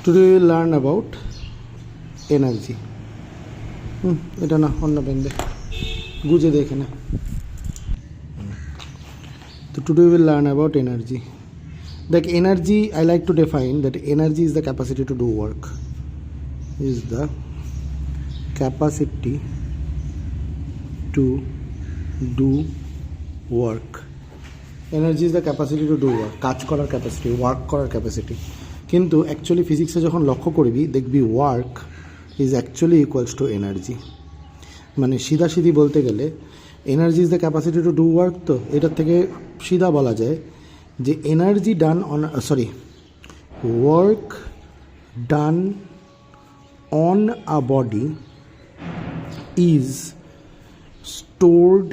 Today we will learn about energy. এটা না অন্য পেন দে গুজে দেখে না তো today we will learn about energy. Like energy, I like to define that energy is the capacity to do work. Is the capacity to do work. Energy is the capacity to do work. কাজ করার capacity, work করার capacity. কিন্তু actually ফিজিক্সে যখন লক্ষ্য করবি দেখবি work is actually equals to energy. মানে সিধাসিধি বলতে গেলে energy is the capacity to do work. তো এটার থেকে সিধা বলা যায় যে energy done on work done on a body is stored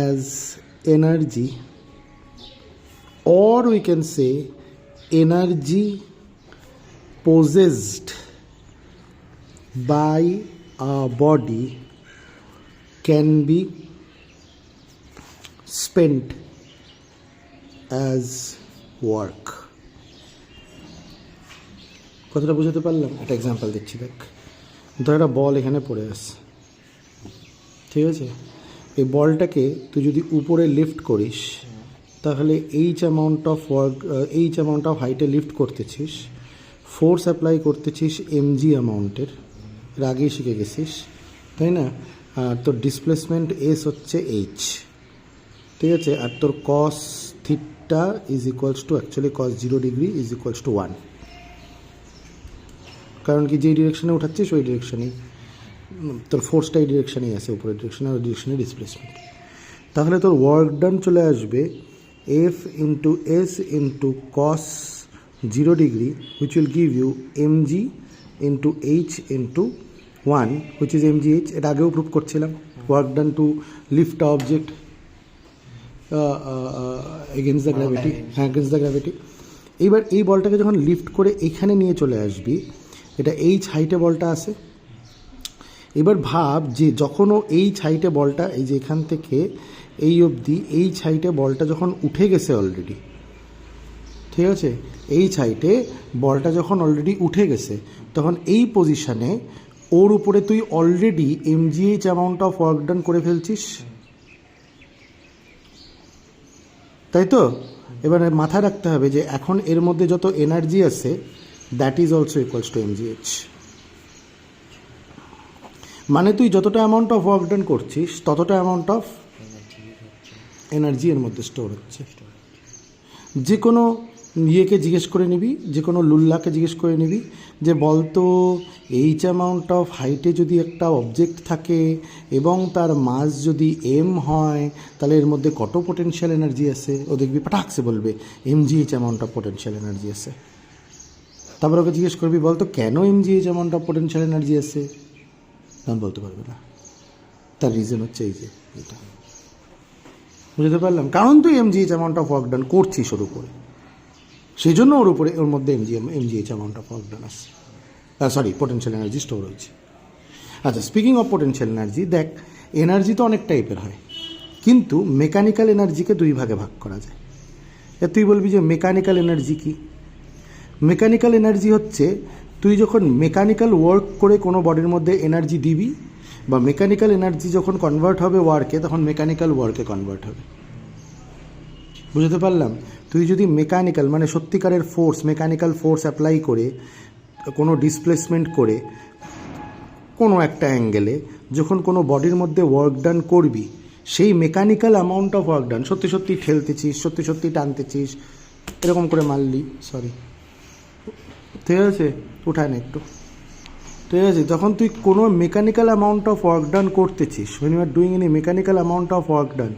as energy, or we can say energy possessed by a body can be spent as work. কথাটা বুঝতে পারলাম? একটা এক্সাম্পল দিচ্ছি, দেখ ধর একটা বল এখানে পড়ে আছে, ঠিক আছে? এই বলটাকে তুই যদি উপরে লিফট করিস তাহলে এইচ অ্যামাউন্ট অফ হাইটে লিফট করতেছিস, ফোর্স অ্যাপ্লাই করতেছিস এমজি অ্যামাউন্টের, এর আগেই শিখে গেছিস তাই না? আর তোর ডিসপ্লেসমেন্ট এস হচ্ছে এইচ, ঠিক আছে? আর তোর cos theta is equals two actually cos 0 degree is equals two 1, কারণ কি যেই ডিরেকশনে উঠাচ্ছিস ওই ডিরেকশনেই তোর ফোর্সটা এই ডিরেকশানেই আছে, উপরের ডিরেকশনে আর ডিরেকশনে ডিসপ্লেসমেন্ট। তাহলে তোর ওয়ার্ক ডান চলে আসবে F into S into cos 0 degree which will give you MG into H into 1 which is MG H. এটা আগেও প্রুভ করছিলাম, work done to lift a object against the gravity, হ্যাঁ against the gravity. এইবার এই বলটাকে যখন lift করে এখানে নিয়ে চলে আসবি, এটা এইচ হাইটে বলটা আছে। এবার ভাব যে যখনও এই হাইটে বলটা, এই যে এখান থেকে এই অবধি এই হাইটে বলটা যখন উঠে গেছে অলরেডি, ঠিক আছে? এই হাইটে বলটা যখন অলরেডি উঠে গেছে তখন এই পজিশানে ওর উপরে তুই already MGH amount of work done করে ফেলছিস, তাই তো? এবার মাথায় রাখতে হবে যে এখন এর মধ্যে যত এনার্জি আছে that is also equals to MGH. মানে তুই যতটা অ্যামাউন্ট অফ ওয়ার্ক ডান করছিস ততটা অ্যামাউন্ট অফ এনার্জি এর মধ্যে স্টোর হচ্ছে। যে কোনো ইয়েকে জিজ্ঞেস করে নিবি, যে কোনো লুল্লাকে জিজ্ঞেস করে নিবি যে বলতো এইচ অ্যামাউন্ট অফ হাইটে যদি একটা অবজেক্ট থাকে এবং তার মাস যদি এম হয় তাহলে এর মধ্যে কত পোটেনশিয়াল এনার্জি আছে? ও দেখবি পাঠাকসে বলবে MGH amount of potential energy আছে। তারপর ওকে জিজ্ঞেস করবি বলতো কেন MGH amount of potential energy আছে? তখন বলতে পারবে না। তার রিজন হচ্ছে এই যে এটা, বুঝতে পারলাম? কারণ তুই MGH amount of work done করছিস ওর উপরে, সেই জন্য ওর মধ্যে MGH amount of work done আসছে, সরি পোটেনশিয়াল এনার্জি স্টোর হয়েছে। আচ্ছা, স্পিকিং অফ পোটেনশিয়াল এনার্জি, দেখ এনার্জি তো অনেক টাইপের হয়, কিন্তু মেকানিক্যাল এনার্জিকে দুই ভাগে ভাগ করা যায়। তুই বলবি যে মেকানিক্যাল এনার্জি কি? মেকানিক্যাল এনার্জি হচ্ছে তুই যখন মেকানিক্যাল ওয়ার্ক করে কোনো বডির মধ্যে এনার্জি দিবি, বা মেকানিক্যাল এনার্জি যখন কনভার্ট হবে ওয়ার্কে, তখন মেকানিক্যাল ওয়ার্কে কনভার্ট হবে। বুঝতে পারলাম? তুই যদি মেকানিক্যাল মানে সত্যিকারের ফোর্স, মেকানিক্যাল ফোর্স অ্যাপ্লাই করে কোনো ডিসপ্লেসমেন্ট করে কোনো একটা অ্যাঙ্গেলে যখন কোনো বডির মধ্যে ওয়ার্ক ডান করবি, সেই mechanical amount of work done, সত্যি সত্যি ঠেলতেছিস, সত্যি সত্যি টানতেছিস, এরকম করে মারলি, সরি ঠিক আছে, উঠায় না একটু, ঠিক আছে? তখন তুই কোনো mechanical amount of work done করতেছিস, when you are doing any mechanical amount of work done,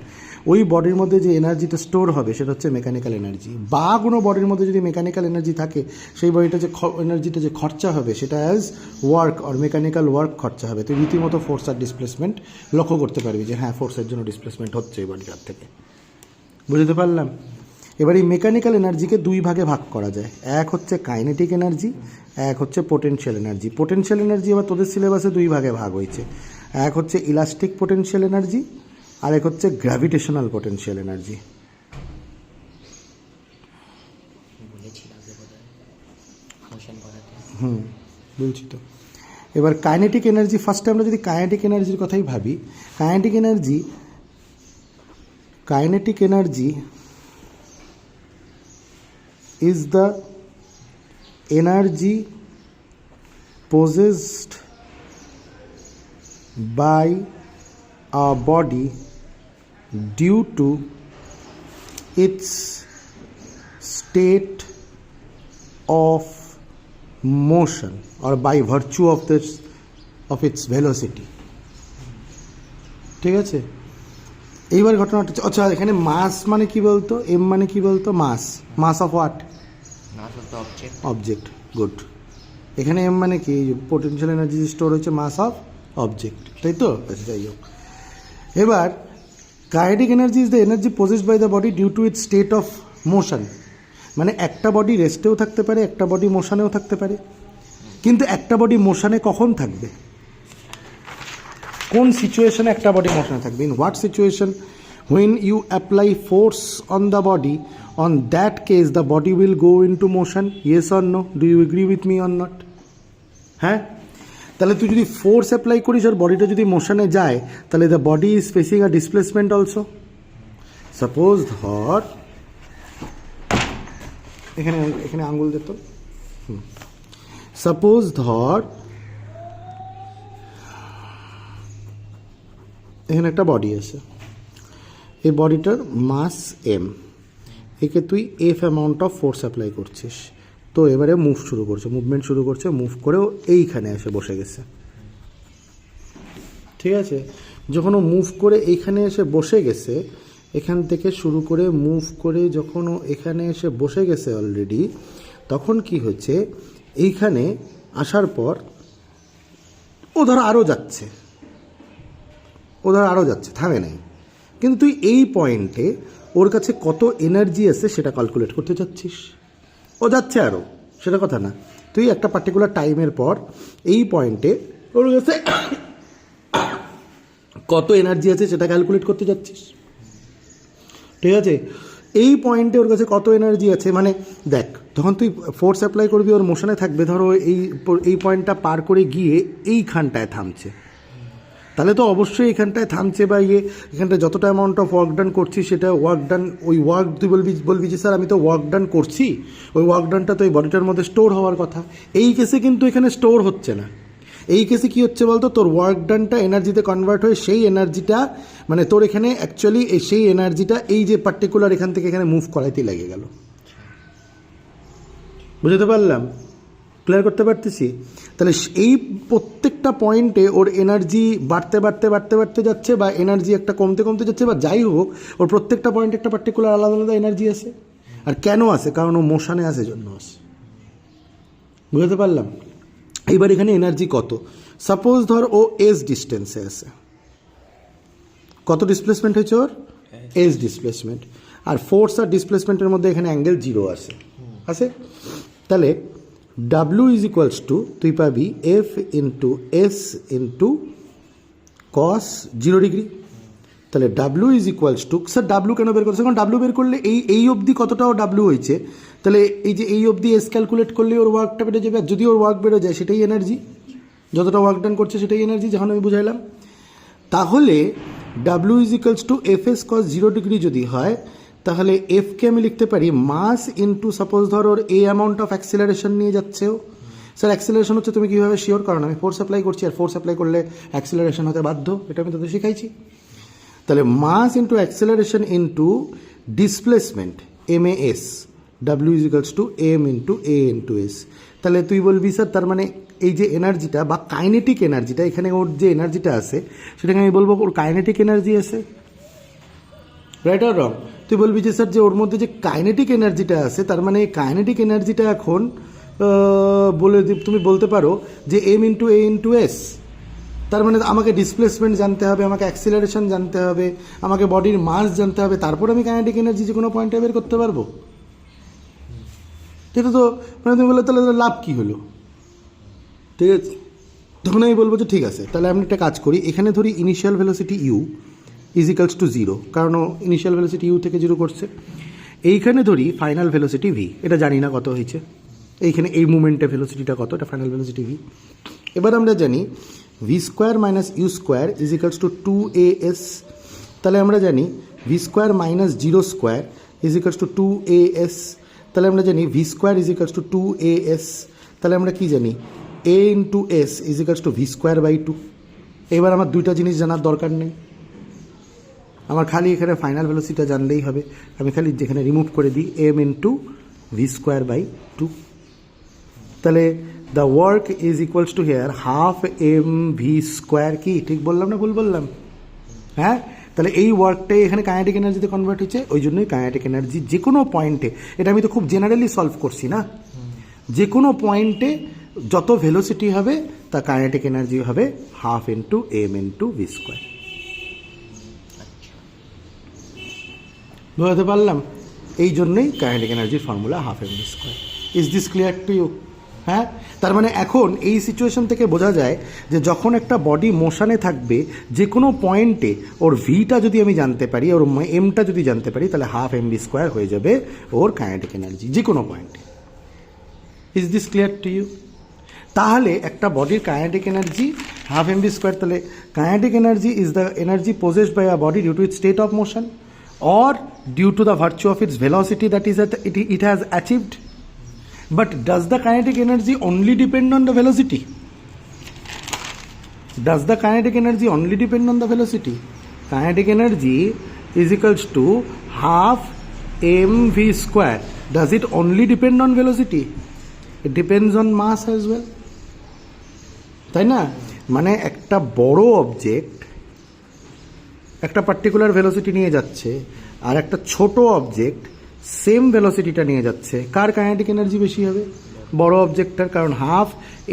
ওই বডির মধ্যে যে এনার্জিটা স্টোর হবে সেটা হচ্ছে মেকানিক্যাল এনার্জি। বা কোনো বডির মধ্যে যদি মেকানিক্যাল এনার্জি থাকে, সেই বডিটা যে এনার্জিটা যে খরচা হবে সেটা অ্যাজ ওয়ার্ক আর মেকানিক্যাল ওয়ার্ক খরচা হবে। তুই রীতিমতো ফোর্স আর ডিসপ্লেসমেন্ট লক্ষ্য করতে পারবি যে হ্যাঁ ফোর্সের জন্য ডিসপ্লেসমেন্ট হচ্ছে এই বডিটার থেকে। বুঝতে পারলাম? এবার এই মেকানিক্যাল এনার্জিকে দুই ভাগে ভাগ করা যায়, এক হচ্ছে কাইনেটিক এনার্জি, এক হচ্ছে পোটেনশিয়াল এনার্জি। পোটেনশিয়াল এনার্জি আবার তোদের সিলেবাসে দুই ভাগে ভাগ হয়েছে, এক হচ্ছে ইলাস্টিক পোটেনশিয়াল এনার্জি, আর এক হচ্ছে গ্র্যাভিটেশনাল পোটেনশিয়াল এনার্জি। মোশন করাতে। বলছি তো। এবার কাইনেটিক এনার্জি, ফার্স্টে আমরা যদি কাইনেটিক এনার্জির কথাই ভাবি, kinetic energy is the energy possessed by a body due to its state of motion or by virtue of its velocity. ঠিক আছে, এইবার ঘটনাটা আচ্ছা, এখানে মাস মানে কি বলতো, এম মানে কি বলতো, mass of what, mass of the object. Good. এখানে এম মানে কি, পোটেনশিয়াল এনার্জি স্টোর হচ্ছে মাস অফ অবজেক্ট, তাই তো? যাই হোক, এবার kinetic energy is the energy possessed by the body due to its state of motion. মানে একটা বডি রেস্টেও থাকতে পারে, একটা বডি মোশনেও থাকতে পারে, কিন্তু একটা বডি মোশনে কখন থাকবে, কোন সিচুয়েশনে একটা বডি মোশনে থাকবে? In what situation? when you apply force on the body, on that case the body will go into motion. Yes or no? Do you agree with me or not? হ্যাঁ, তাহলে তুই যদি ফোর্স অ্যাপ্লাই করিস আর বডিটা যদি মোশনে যায়, তাহলে the body is facing a displacement also. Suppose ধর এখানে আঙ্গুল দিত, সাপোজ ধর এখানে একটা বডি আছে, এই বডিটার মাস এম, একে তুই F amount of force apply করছিস, তো এবারে মুভমেন্ট শুরু করছে, মুভ করেও এইখানে এসে বসে গেছে। ঠিক আছে, যখন ও মুভ করে এইখানে এসে বসে গেছে, এখান থেকে শুরু করে মুভ করে যখন ও এখানে এসে বসে গেছে অলরেডি, তখন কি হচ্ছে, এইখানে আসার পর ও ধর আরও যাচ্ছে, থামে নাই, কিন্তু তুই এই পয়েন্টে ওর কাছে কত এনার্জি আছে সেটা ক্যালকুলেট করতে যাচ্ছিস। ও যাচ্ছে আরও, সেটা কথা না, তুই একটা পার্টিকুলার টাইমের পর এই পয়েন্টে ওর কাছে কত এনার্জি আছে সেটা ক্যালকুলেট করতে যাচ্ছিস। ঠিক আছে, এই পয়েন্টে ওর কাছে কত এনার্জি আছে, মানে দেখ, তখন তুই ফোর্স অ্যাপ্লাই করবি, ওর মোশনে থাকবে, ধরো এই পয়েন্টটা পার করে গিয়ে এইখানটায় থামছে, তাহলে তো অবশ্যই এখানটায় থামছে, বা এখানটায় যতটা অ্যামাউন্ট অফ ওয়ার্ক ডান করছি সেটা ওয়ার্ক ডান, ওই ওয়ার্ক তুই বলবি যে স্যার আমি তো ওয়ার্ক ডান করছি, ওই ওয়ার্ক ডানটা তো এই বডিটার মধ্যে স্টোর হওয়ার কথা। এই কেসে কিন্তু এখানে স্টোর হচ্ছে না। এই কেসে কী হচ্ছে বলতো, তোর ওয়ার্ক ডানটা এনার্জিতে কনভার্ট হয়ে সেই এনার্জিটা, মানে তোর এখানে অ্যাকচুয়ালি সেই এনার্জিটা এই যে পার্টিকুলার এখান থেকে এখানে মুভ করাইতেই লেগে গেল। বুঝতে পারলাম? ক্লিয়ার করতে পারতেছি? তাহলে এই প্রত্যেকটা পয়েন্টে ওর এনার্জি বাড়তে যাচ্ছে, বা এনার্জি একটা কমতে যাচ্ছে, বা যাই হোক, ওর প্রত্যেকটা পয়েন্টে একটা পার্টিকুলার আলাদা এনার্জি আছে। আর কেন আসে? কারণ ও মোশনে আসে, জন্য আসে। বুঝতে পারলাম? এইবার এখানে এনার্জি কত, সাপোজ ধর ও এস ডিস্টেন্সে আছে, কত ডিসপ্লেসমেন্ট হয়েছে ওর? S displacement. আর ফোর্স আর ডিসপ্লেসমেন্টের মধ্যে এখানে অ্যাঙ্গেল 0 আছে। তাহলে ডাব্লু ইজ ইকুয়ালস টু, তুই পাবি F into S into cos 0 degree. তাহলে W is equals to, sir W কেন বের করছে? কারণ ডাব্লু বের করলে এই অবধি কতটাও ডাব্লু হয়েছে, তাহলে এই যে এই অবধি এস ক্যালকুলেট করলে ওর ওয়ার্কটা বেড়ে যাবে, আর যদি ওর ওয়ার্ক বেড়ে যায় সেটাই এনার্জি, যতটা ওয়ার্ক ডান করছে সেটাই এনার্জি, যখন আমি বুঝাইলাম। তাহলে W is equals two F S cos 0 degree যদি হয়, তাহলে এফকে আমি লিখতে পারি মাস ইন্টু, সাপোজ ধর ওর এই অ্যামাউন্ট অফ অ্যাক্সিলারেশন নিয়ে যাচ্ছেও। স্যার অ্যাক্সিলারেশন হচ্ছে তুমি কীভাবে শিওর? কারণ আমি ফোর্স অ্যাপ্লাই করছি, আর ফোর্স অ্যাপ্লাই করলে অ্যাক্সিলারেশন হতে বাধ্য, এটা আমি তোদের শিখাইছি। তাহলে mass into acceleration into displacement M A S, W is equals to M into A into S. তাহলে তুই বলবি স্যার তার মানে এই যে এনার্জিটা বা কাইনেটিক এনার্জিটা, এখানে ওর যে এনার্জিটা আছে সেটাকে আমি বলবো ওর কাইনেটিক এনার্জি আছে, রাইট আর রং? তুই বলবি যে স্যার যে ওর মধ্যে যে কাইনেটিক এনার্জিটা আছে, তার মানে এই কাইনেটিক এনার্জিটা এখন তুমি বলতে পারো যে M into A into S. তার মানে আমাকে ডিসপ্লেসমেন্ট জানতে হবে, আমাকে অ্যাক্সিলারেশন জানতে হবে, আমাকে বডির মাস জানতে হবে, তারপর আমি কাইনেটিক এনার্জি যে কোনো পয়েন্টে বের করতে পারবো। এটা তো মানে তুমি বললে তাহলে লাভ কী হলো? ঠিক আছে, তখন আমি বলবো যে ঠিক আছে, তাহলে আমি একটা কাজ করি, এখানে ধরি initial velocity U is equals to 0, কারণ ইনিশিয়াল ভেলোসিটি ইউ থেকে 0 করছে। এইখানে ধরি ফাইনাল ভেলোসিটি ভি, এটা জানি না কত হয়েছে, এইখানে এই মুভমেন্টে ভেলোসিটিটা কত, এটা ফাইনাল ভেলোসিটি ভি। এবার আমরা জানি V square minus U square is equals to 2as, তাহলে আমরা জানি V square minus zero square is equals to 2as, তাহলে আমরা জানি V square is equals to 2as, তাহলে আমরা কি জানি a into S is equals to V square by 2। এবার আমার দুইটা জিনিস জানার দরকার নেই, আমার খালি এখানে ফাইনাল ভেলোসিটিটা জানলেই হবে। আমি খালি যেখানে রিমুভ করে দিই M into V square by 2, তাহলে the work is equals to here half M V square. কি ঠিক বললাম না ভুল বললাম? হ্যাঁ, তাহলে এই ওয়ার্কটাই এখানে কাইনেটিক এনার্জিতে কনভার্ট হচ্ছে, ওই জন্যই কাইনেটিক এনার্জি যে কোনো পয়েন্টে, এটা আমি তো খুব জেনারেলি সলভ করছি না, যে কোনো পয়েন্টে যত ভেলোসিটি হবে তা কাইনেটিক এনার্জি হবে half into M into V square. বোঝাতে পারলাম? এই জন্যই কাইনেটিক এনার্জির formula half M V square. Is this clear to you? হ্যাঁ, তার মানে এখন এই সিচুয়েশন থেকে বোঝা যায় যে যখন একটা বডি মোশনে থাকবে যে কোনো পয়েন্টে ওর ভিটা যদি আমি জানতে পারি, ওর এমটা যদি জানতে পারি, তাহলে হাফ এম ভি স্কোয়ার হয়ে যাবে ওর কাইনেটিক এনার্জি যে কোনো পয়েন্টে। Is this clear to you? তাহলে একটা বডির kinetic energy half M V square, তাহলে kinetic energy is the energy possessed by a body due to its state of motion or due to the virtue of its velocity that is it has achieved. But does the kinetic energy only depend on the velocity? Does the kinetic energy only depend on the velocity? Kinetic energy is equals to half mv square. Does it only depend on velocity? It depends on mass as well. তাই না? মানে একটা বড় object একটা particular velocity নিয়ে যাচ্ছে, আর একটা ছোট অবজেক্ট সেম ভেলোসিটিটা নিয়ে যাচ্ছে, কার কাইনেটিক এনার্জি বেশি হবে? বড় অবজেক্টটার, কারণ হাফ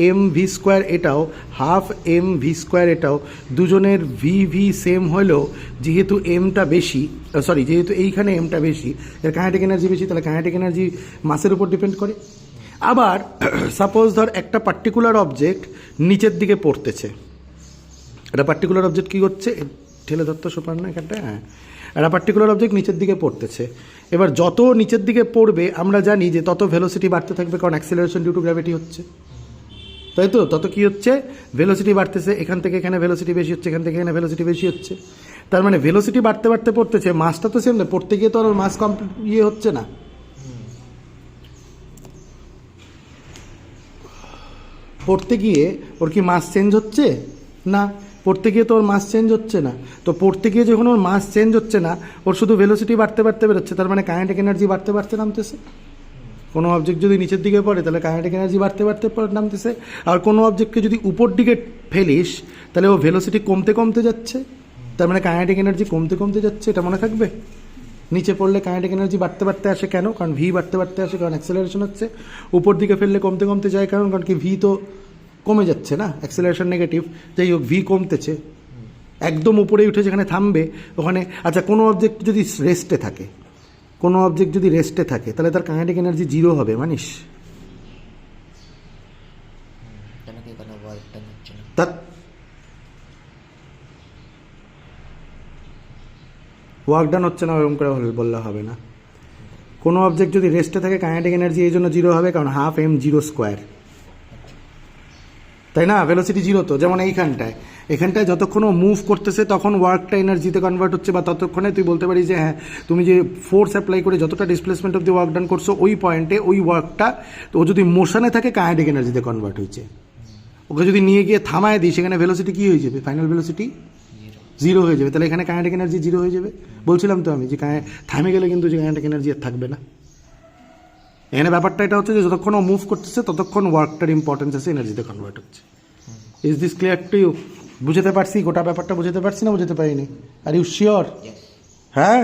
এম ভি স্কোয়ার এটাও, হাফ এম ভি স্কোয়ার এটাও, দুজনের ভি ভি সেম হলেও যেহেতু এমটা বেশি, যেহেতু এইখানে এমটা বেশি, এর কাইনেটিক এনার্জি বেশি, তাহলে কাইনেটিক এনার্জি মাসের উপর ডিপেন্ড করে। আবার সাপোজ ধর একটা পার্টিকুলার অবজেক্ট নিচের দিকে পড়তেছে, একটা পার্টিকুলার অবজেক্ট কী করছে, ঠেলে ধরতে সোপার না এখানটায়, হ্যাঁ, একটা পার্টিকুলার অবজেক্ট নিচের দিকে পড়তেছে। এবার যত নিচের দিকে পড়বে আমরা জানি যে তত ভেলোসিটি বাড়তে থাকবে, কারণ অ্যাক্সিলারেশন ডিউ টু গ্র্যাভিটি হচ্ছে, তাই তো? তত কি হচ্ছে? ভেলোসিটি বাড়তেছে, এখান থেকে এখানে ভেলোসিটি বেশি হচ্ছে, এখান থেকে এখানে ভেলোসিটি বেশি হচ্ছে। তার মানে ভেলোসিটি বাড়তে বাড়তে পড়তেছে, মাসটা তো সেম না, পড়তে গিয়ে তো আর মাস কমপ্লিট হচ্ছে না। পড়তে গিয়ে ওর কি মাস চেঞ্জ হচ্ছে? না, পড়তে গিয়ে তো ওর মাস চেঞ্জ হচ্ছে না। তো পড়তে গিয়ে যখন ওর মাস চেঞ্জ হচ্ছে না, ওর শুধু ভেলোসিটি বাড়তে বাড়তে বেরোচ্ছে, তার মানে কাইনেটিক এনার্জি বাড়তে বাড়তে নামতেছে। কোনো অবজেক্ট যদি নিচের দিকে পড়ে তাহলে কাইনেটিক এনার্জি বাড়তে বাড়তে নামতেছে, আর কোনো অবজেক্টকে যদি উপর দিকে ফেলিস তাহলে ও ভেলোসিটি কমতে কমতে যাচ্ছে, তার মানে কাইনেটিক এনার্জি কমতে কমতে যাচ্ছে। এটা মনে থাকবে? নিচে পড়লে কাইনেটিক এনার্জি বাড়তে বাড়তে আসে কেন? কারণ ভি বাড়তে বাড়তে আসে, কারণ অ্যাক্সেলারেশন হচ্ছে। উপর দিকে ফেললে কমতে কমতে যায়, কারণ কি ভি তো কমে যাচ্ছে না, অ্যাক্সেলারেশন নেগেটিভ, যাই হোক ভি কমতেছে। একদম উপরে উঠে যেখানে থামবে ওখানে, আচ্ছা কোনো অবজেক্ট যদি রেস্টে থাকে, কোনো অবজেক্ট যদি রেস্টে থাকে তাহলে তার কাইনেটিক এনার্জি জিরো হবে, মানিস? তার ওয়ার্ক ডান হচ্ছে না ওরকম করে বললে হবে না। কোনো অবজেক্ট যদি রেস্টে থাকে কাইনেটিক এনার্জি এই জন্য জিরো হবে, কারণ হাফ এম জিরো স্কোয়ার, তাই না? ভেলোসিটি জিরো তো, যেমন এখানটায় যতক্ষণ ও মুভ করতেছে তখন ওয়ার্কটা এনার্জিতে কনভার্ট হচ্ছে, বা ততক্ষণে তুই বলতে পারিস যে হ্যাঁ তুমি যে ফোর্স অ্যাপ্লাই করে যতটা displacement of the work done করছো ওই পয়েন্টে ওই ওয়ার্কটা ও যদি মোশনে থাকে কাইনেটিক এনার্জিতে কনভার্ট হয়েছে। ওকে যদি নিয়ে গিয়ে থামায় দিই সেখানে ভেলোসিটি কী হয়ে যাবে? ফাইনাল ভেলোসিটি জিরো হয়ে যাবে, তাহলে এখানে কাইনেটিক এনার্জি জিরো হয়ে যাবে। বলছিলাম তো আমি যে থামে গেলে কিন্তু যে কাইনেটিক এনার্জি আর থাকবে না। এখানে ব্যাপারটা এটা হচ্ছে যে যতক্ষণ ও মুভ করতেছে ততক্ষণ ওয়ার্কটার ইম্পর্টেন্স আছে, এনার্জিতে কনভার্ট হচ্ছে। Is this clear to you? বুঝতে পারছি? গোটা ব্যাপারটা বুঝতে পারছি না বুঝতে পারিনি? Are you sure? হ্যাঁ।